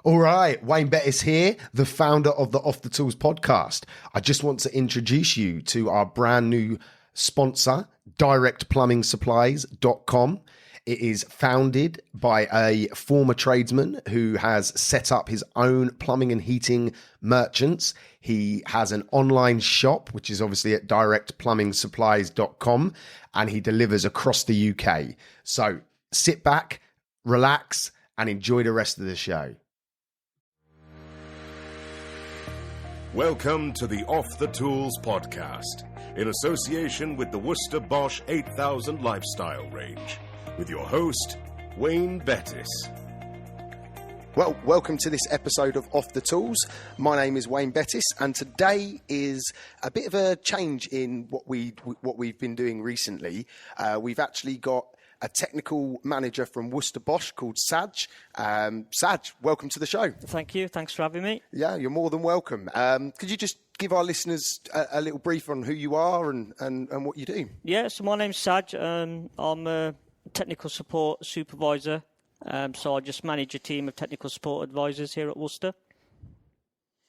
All right, Wayne Bettess here, the founder of the Off the Tools podcast. I just want to introduce you to our brand new sponsor, directplumbing.supplies.com. It is founded by a former tradesman who has set up his own plumbing and heating merchants. He has an online shop, which is obviously at directplumbing.supplies.com, and he delivers across the UK. So sit back, relax, and enjoy the rest of the show. Welcome to the Off the Tools podcast, in association with the Worcester Bosch 8000 lifestyle range, with your host, Wayne Bettess. Well, welcome to this episode of Off the Tools. My name is Wayne Bettess, and today is a bit of a change in what we've been doing recently. We've actually got a technical manager from Worcester Bosch called SAJ. SAJ, welcome to the show. Thank you. Thanks for having me. Yeah, you're more than welcome. Could you just give our listeners a little brief on who you are and what you do? Yeah, so my name's SAJ. I'm a technical support supervisor. So I just manage a team of technical support advisors here at Worcester.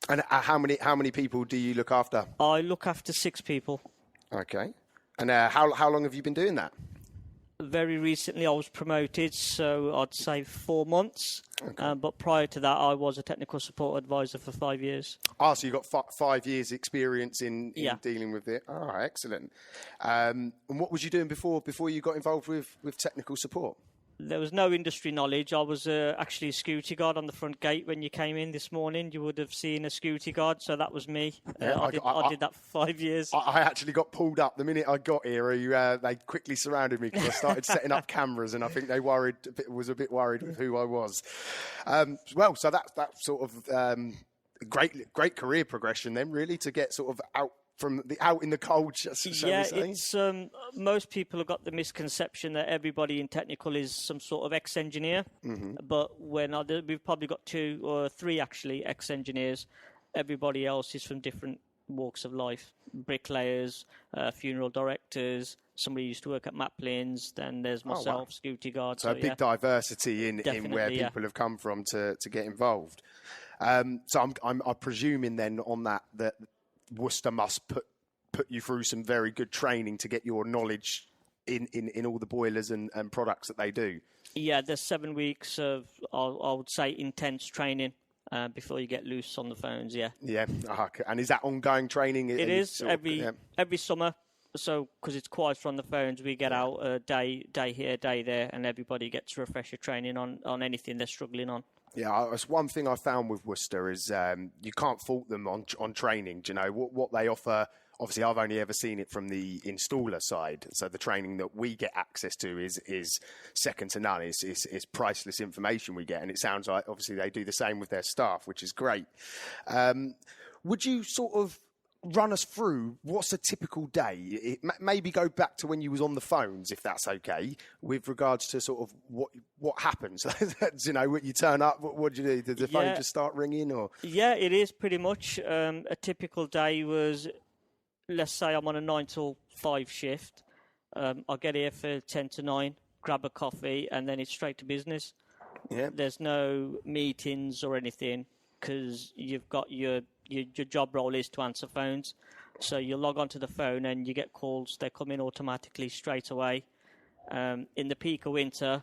And how many people do you look after? I look after 6 people. Okay. And how long have you been doing that? Very recently I was promoted, so I'd say 4 months. Okay. But prior to that, I was a technical support advisor for 5 years. Ah, so you got 5 years experience in dealing with it. Oh, excellent. And what was you doing before you got involved with technical support? There was no industry knowledge. I was actually a security guard on the front gate when you came in this morning. You would have seen a security guard, so that was me. Yeah, I did that for 5 years. I actually got pulled up the minute I got here. They quickly surrounded me because I started setting up cameras, and I think they was a bit worried with who I was. So that's sort of great career progression then, really, to get sort of out in the cold, shall we say? It's most people have got the misconception that everybody in technical is some sort of ex-engineer. Mm-hmm. But we've probably got 2 or 3 actually ex-engineers. Everybody else is from different walks of life: bricklayers, funeral directors. Somebody used to work at Maplins. Then there's myself, security guard. So a big diversity in where people have come from to get involved. So I'm presuming then on that Worcester must put you through some very good training to get your knowledge in all the boilers and products that they do. Yeah, there's 7 weeks of, I would say, intense training before you get loose on the phones, yeah. Yeah, and is that ongoing training? It is, every summer. So, because it's quieter on the phones, we get out a day here, day there, and everybody gets refresher training on anything they're struggling on. Yeah, it's one thing I found with Worcester is you can't fault them on training. Do you know what they offer? Obviously, I've only ever seen it from the installer side. So the training that we get access to is second to none. It's priceless information we get, and it sounds like obviously they do the same with their staff, which is great. Would you sort of run us through what's a typical day? Maybe go back to when you was on the phones, if that's okay, with regards to sort of what happens. You know, when you turn up, what do you do? Did the phone just start ringing? Or yeah, it is pretty much a typical day was, let's say I'm on a 9 till 5 shift. I'll get here for 10 to 9, grab a coffee, and then it's straight to business. Yeah, there's no meetings or anything because you've got your job role is to answer phones. So you log onto the phone and you get calls. They come in automatically straight away. In the peak of winter,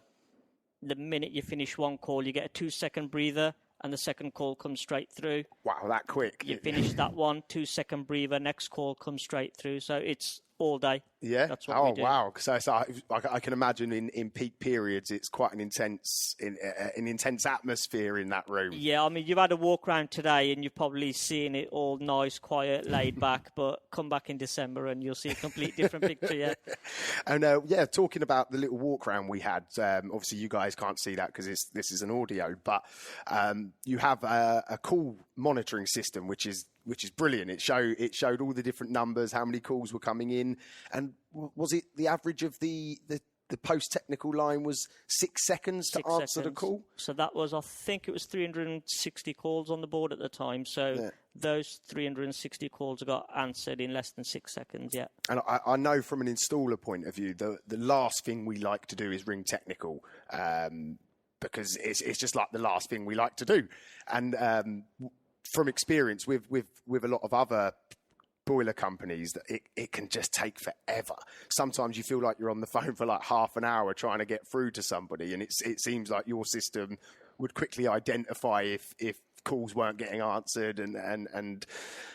the minute you finish one call, you get a 2-second breather and the second call comes straight through. Wow, that quick. You finish that one, 2-second breather, next call comes straight through. So it's all day. Yeah. That's what we do. Wow. So I can imagine in peak periods, it's quite an intense atmosphere in that room. Yeah. I mean, you've had a walk around today and you've probably seen it all nice, quiet, laid back, but come back in December and you'll see a complete different picture. Yeah. And talking about the little walk around we had, obviously you guys can't see that because this is an audio, but you have a call monitoring system, which is brilliant. It showed all the different numbers, how many calls were coming in, and was it the average of the post-technical line was 6 seconds to answer the call? So that was, I think it was 360 calls on the board at the time. So those 360 calls got answered in less than 6 seconds, yeah. And I know from an installer point of view, the last thing we like to do is ring technical. because it's just like the last thing we like to do. And from experience with a lot of other boiler companies, that it can just take forever. Sometimes you feel like you're on the phone for like half an hour trying to get through to somebody, and it seems like your system would quickly identify if calls weren't getting answered and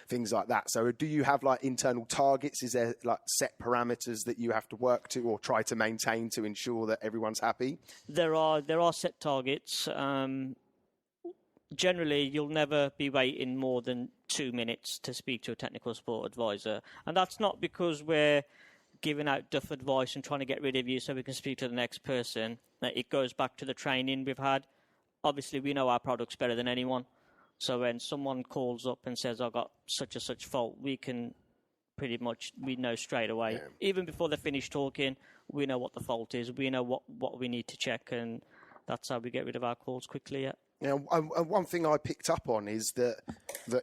things like that. So do you have like internal targets? Is there like set parameters that you have to work to or try to maintain to ensure that everyone's happy? There are set targets. Generally, you'll never be waiting more than 2 minutes to speak to a technical support advisor. And that's not because we're giving out duff advice and trying to get rid of you so we can speak to the next person. It goes back to the training we've had. Obviously, we know our products better than anyone. So when someone calls up and says, I've got such and such fault, we know straight away. Yeah. Even before they finish talking, we know what the fault is. We know what we need to check, and that's how we get rid of our calls quickly. Yeah. One thing I picked up on is that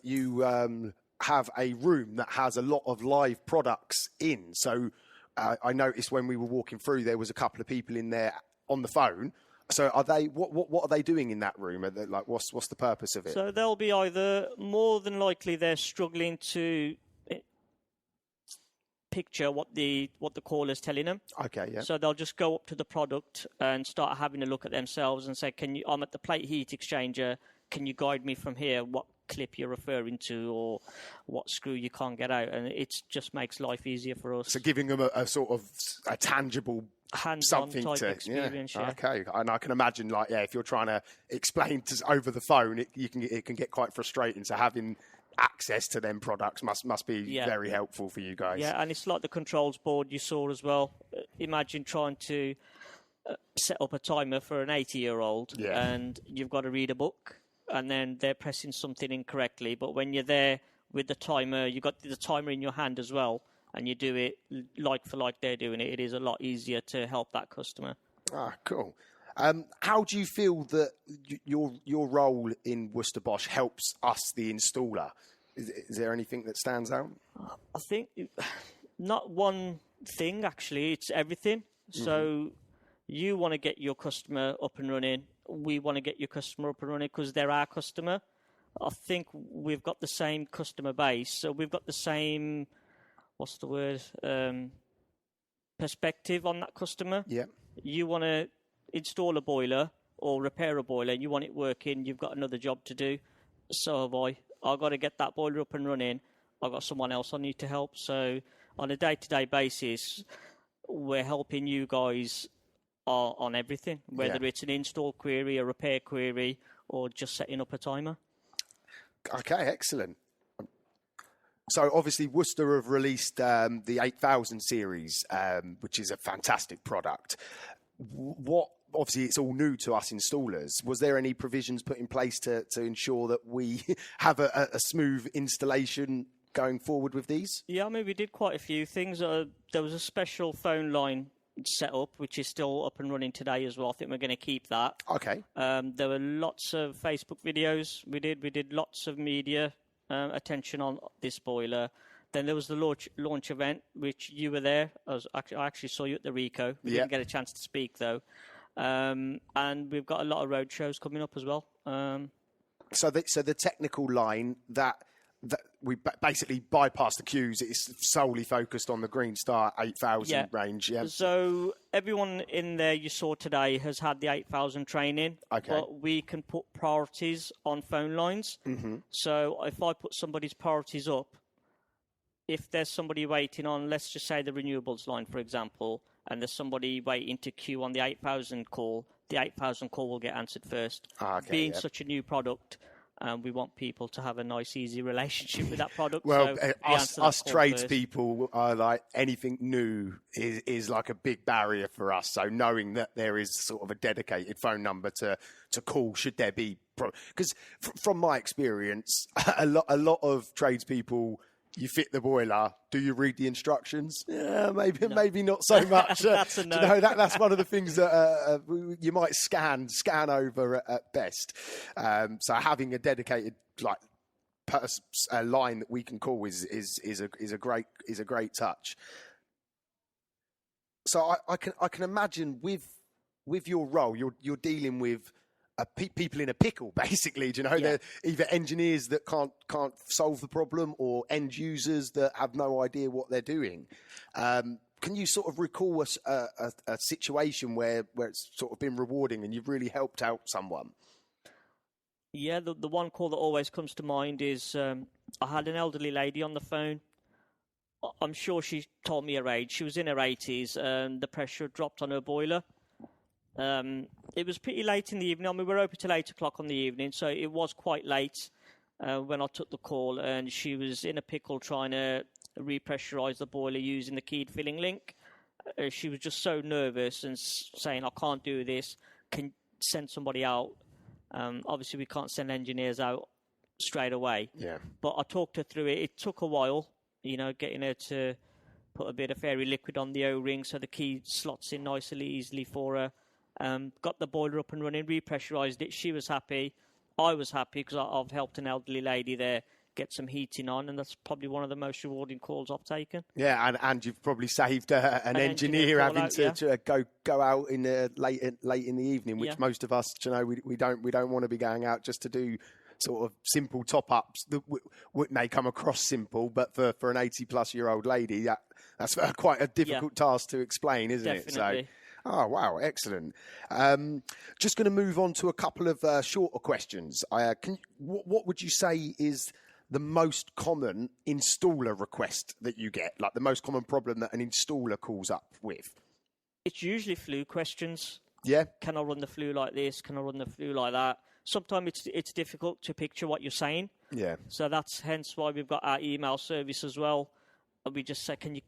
you have a room that has a lot of live products in. So I noticed when we were walking through, there was a couple of people in there on the phone. So are they? What are they doing in that room? Like, what's the purpose of it? So they'll be either, more than likely, they're struggling to picture what the caller's telling them. Okay, yeah. So they'll just go up to the product and start having a look at themselves and say, I'm at the plate heat exchanger. Can you guide me from here? What clip you're referring to, or what screw you can't get out? And it just makes life easier for us. So giving them a sort of a tangible hands-on something type to experience. Yeah. Okay, and I can imagine, like, if you're trying to explain over the phone, it can get quite frustrating. So having access to them products must be very helpful for you guys. Yeah, and it's like the controls board you saw as well. Imagine trying to set up a timer for an 80-year-old, and you've got to read a book, and then they're pressing something incorrectly. But when you're there with the timer, you've got the timer in your hand as well, and you do it like for like they're doing it. It is a lot easier to help that customer. Ah, cool. How do you feel that your role in Worcester Bosch helps us, the installer? Is there anything that stands out? I think not one thing, actually. It's everything. Mm-hmm. So you want to get your customer up and running. We want to get your customer up and running because they're our customer. I think we've got the same customer base. So we've got the same, perspective on that customer. Yeah. You want to install a boiler or repair a boiler, you want it working, you've got another job to do. So have I. I've got to get that boiler up and running. I've got someone else I need to help. So on a day-to-day basis, we're helping you guys on everything, whether it's an install query, a repair query, or just setting up a timer. Okay, excellent. So obviously Worcester have released the 8000 series, which is a fantastic product. Obviously it's all new to us installers. Was there any provisions put in place to ensure that we have a smooth installation going forward with these? Yeah, I mean, we did quite a few things. There was a special phone line set up, which is still up and running today as well. I think we're going to keep that. Okay. There were lots of Facebook videos we did lots of media attention on this boiler. Then there was the launch event, which you were there. I actually saw you at the Rico. We didn't get a chance to speak, though. And we've got a lot of road shows coming up as well. So the technical line that we basically bypass the queues. It's solely focused on the Green Star 8000 range. Yeah. So everyone in there you saw today has had the 8000 training. Okay. But we can put priorities on phone lines. Mm-hmm. So if I put somebody's priorities up, if there's somebody waiting on, let's just say the renewables line, for example, and there's somebody waiting to queue on the 8000 call, the 8000 call will get answered first. Okay, Being such a new product, we want people to have a nice, easy relationship with that product. Well, so us tradespeople are like, anything new is like a big barrier for us. So knowing that there is sort of a dedicated phone number to call should there be, because from my experience, a lot of tradespeople. You fit the boiler. Do you read the instructions? Yeah, maybe not so much. That's a no. You know, that's one of the things that you might scan over at best. So having a dedicated line that we can call is a great touch. So I can imagine with your role, you're dealing with people in a pickle, basically. Do you know, they're either engineers that can't solve the problem, or end users that have no idea what they're doing. Can you sort of recall a situation where it's sort of been rewarding and you've really helped out someone? Yeah, the one call that always comes to mind is I had an elderly lady on the phone. I'm sure she told me her age. She was in her 80s, and the pressure had dropped on her boiler. It was pretty late in the evening. I mean, we were open till 8 o'clock on the evening, so it was quite late when I took the call, and she was in a pickle trying to repressurize the boiler using the keyed filling link. She was just so nervous and saying, I can't do this, can send somebody out. Obviously, we can't send engineers out straight away. Yeah. But I talked her through it. It took a while, getting her to put a bit of fairy liquid on the O-ring so the key slots in nicely, easily for her. Got the boiler up and running, repressurised it. She was happy. I was happy because I've helped an elderly lady there get some heating on, and that's probably one of the most rewarding calls I've taken. Yeah, and you've probably saved an engineer having to go out in late in the evening, which most of us, we don't want to be going out just to do sort of simple top ups that may come across simple, but for an 80-plus-year-old lady, that's quite a difficult task to explain, isn't Definitely. it? So. Oh, wow. Excellent. Just going to move on to a couple of shorter questions. What would you say is the most common installer request that you get, like the most common problem that an installer calls up with? It's usually flue questions. Yeah. Can I run the flue like this? Can I run the flue like that? Sometimes it's difficult to picture what you're saying. Yeah. So that's hence why we've got our email service as well. And we just say, can you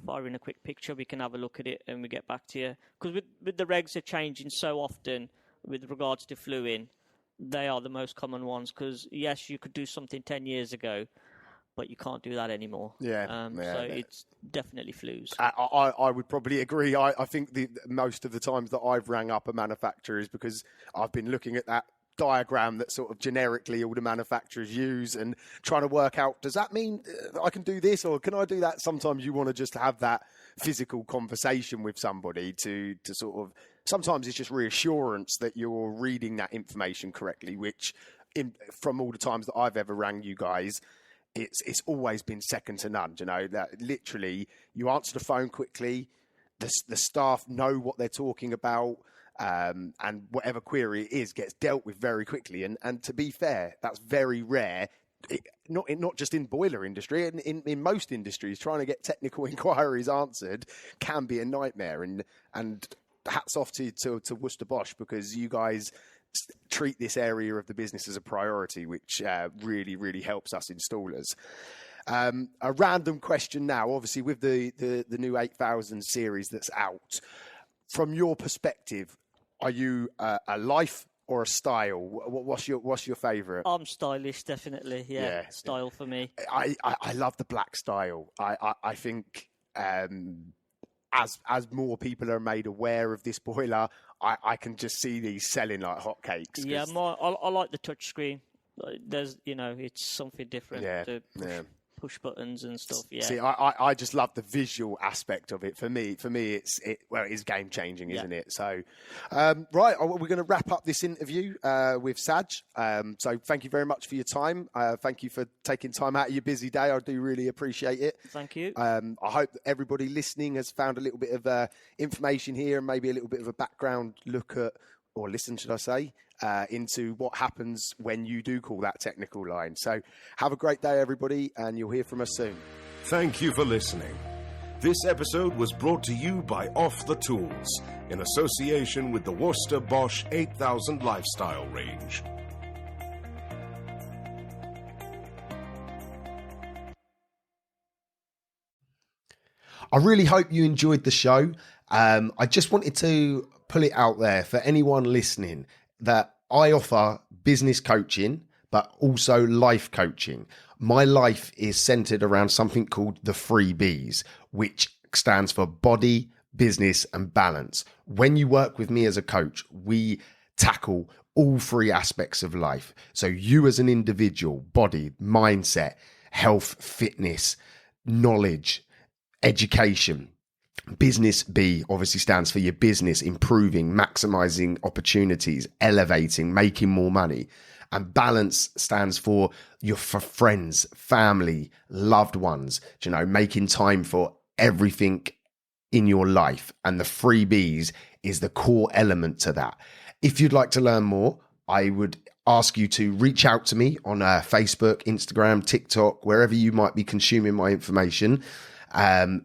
fire in a quick picture? We can have a look at it and we get back to you. Because with the regs are changing so often with regards to fluing, they are the most common ones. Because, yes, you could do something 10 years ago, but you can't do that anymore. So it's definitely flues. I would probably agree. I think most of the times that I've rang up a manufacturer is because I've been looking at that diagram that sort of generically all the manufacturers use and trying to work out, does that mean I can do this or can I do that? Sometimes you want to just have that physical conversation with somebody to sort of, sometimes it's just reassurance that you're reading that information correctly, which from all the times that I've ever rang you guys, it's always been second to none. That literally you answer the phone quickly, the staff know what they're talking about, and whatever query it is gets dealt with very quickly. And to be fair, that's very rare. Not just in boiler industry, in most industries, trying to get technical inquiries answered can be a nightmare. And hats off to Worcester Bosch, because you guys treat this area of the business as a priority, which really, really helps us installers. A random question now, obviously with the new 8000 series that's out, from your perspective, are you a life or a style? What's your favourite? I'm stylish, definitely. Yeah, style for me. I love the black style. I think as more people are made aware of this boiler, I can just see these selling like hotcakes. Yeah, I like the touchscreen. There's, it's something different. To push buttons and stuff. Yeah. See, I just love the visual aspect of it. For me, it is game changing, isn't it? So, right, we're going to wrap up this interview with SAJ. So, thank you very much for your time. Thank you for taking time out of your busy day. I do really appreciate it. Thank you. I hope that everybody listening has found a little bit of information here and maybe a little bit of a background look at, or listen, should I say, into what happens when you do call that technical line. So have a great day, everybody, and you'll hear from us soon. Thank you for listening. This episode was brought to you by Off the Tools in association with the Worcester Bosch 8000 lifestyle range. I really hope you enjoyed the show. I just wanted to pull it out there for anyone listening that I offer business coaching, but also life coaching. My life is centered around something called the 3 Bs, which stands for body, business, and balance. When you work with me as a coach, we tackle all 3 aspects of life. So you as an individual, body, mindset, health, fitness, knowledge, education, Business B obviously stands for your business, improving, maximizing opportunities, elevating, making more money. And balance stands for for friends, family, loved ones, making time for everything in your life. And the 3 Bs is the core element to that. If you'd like to learn more, I would ask you to reach out to me on Facebook, Instagram, TikTok, wherever you might be consuming my information.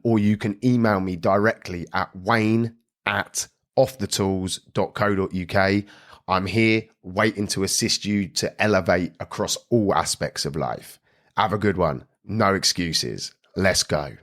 Or you can email me directly at wayne@offthetools.co.uk. I'm here waiting to assist you to elevate across all aspects of life. Have a good one. No excuses. Let's go.